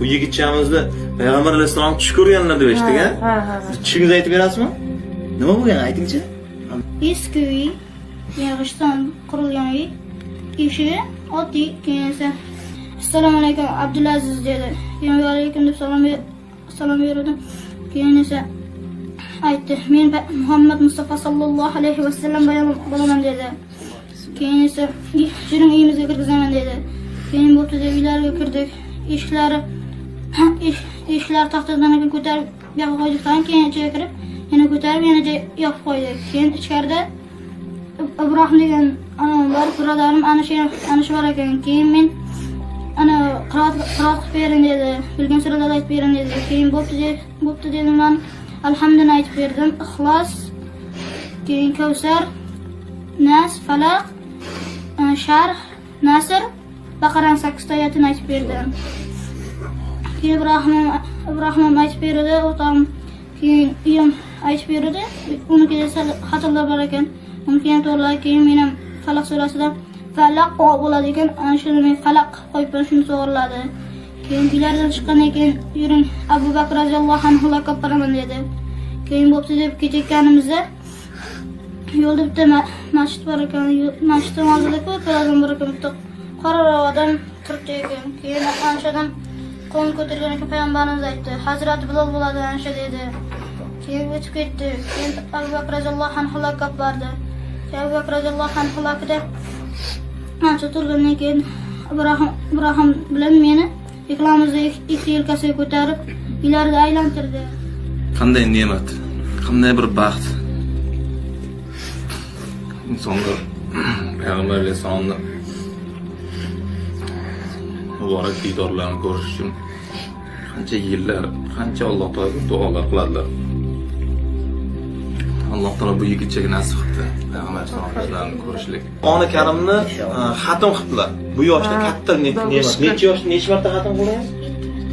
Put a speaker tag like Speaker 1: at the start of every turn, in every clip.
Speaker 1: Bu yigitchamizni Payg'ambar alayhissalom tush ko'rganlar deb eshitdik-a?
Speaker 2: Ha.
Speaker 1: Tushingizni aytib berasizmi? Nima bo'lgan, aytingchi?
Speaker 3: Eski uy, yog'ochdan qurilgan uy. Eshigi oddiy, keyin esa assalomu alaykum Abdulaziz dedi. Keyin va alaykum deb salom berdim. Keyin esa aytdi, men Muhammad Mustafa sallallohu alayhi vasallam bo'laman dedi. Keyin esa shirin uyimizga kirgizaman dedi. Keyin bo'pti deb uylarga kirdik. Eshiklar taxtadan ko'tarib yoqib qo'ydikdan keyin ichiga kirib, yana ko'tarib yana yopib qo'ydik. Keyin ichkarida Ibrohim degan anam bor, birodarim ana shu bor ekan. Keyin men ana qiroat qilib bering dedi. Bilgan suralarni aytib bering dedi. Keyin bo'pti dedim men alhamdulillah aytib berdim. Ixlos, keyin Kavsar, Nas, Falaq, Sharh, Nasr, Baqaraning 8 ta oyatini aytib berdim. Keyin Ibrohim aytib berdi, o'tam keyin uyim aytib berdi. Uni kelsa xatolar bor ekan. Uni keyin to'g'rilab keyin men ham Falaq surasidan Falaq bo'ladi ekan. Ana shuni men Falaq qo'yib shuni to'g'riladi. Keyin uylardan chiqqandan keyin yuring Abu Bakr roziyallohu anhu laqab baraman dedi. Keyin bo'pti deb ketayotganimizda yo'lda bitta masjid bor ekan. Masjidning oldida ko'p odam bor ekan. Bitta qora odam turibdi ekan. Keyin ana shu odam qo'l ko'targan ekan, payg'ambarimiz aytdi. Hazrati Bilol bo'ladi ana shu dedi. Keyin o'tib ketdi. Keyin Abu Bakr roziyallohu anhu laqab berdi. Abu Bakr roziyallohu anhu laqida ancha turgandan keyin Ibrohim bilan meni ikkalamizni ikki yelkasiga ko'tarib uylarida aylantirdi.
Speaker 1: Qanday ne'mat, qanday bir baxt. Insonlar Payg'ambar alayhissalomni muborak diydorlarni ko'rish uchun qancha yillar, qancha Alloh taologa duolar qiladilar. Alloh taolo bu yigitchaga nasib qildi. Payg'ambar alayhissalomni ko'rishlik. Qur'oni Karimni xatm qildilar. Bu yoshda katta ne'mat. Necha marta xatm qildingiz?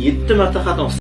Speaker 1: 7 marta xatm qilsangiz.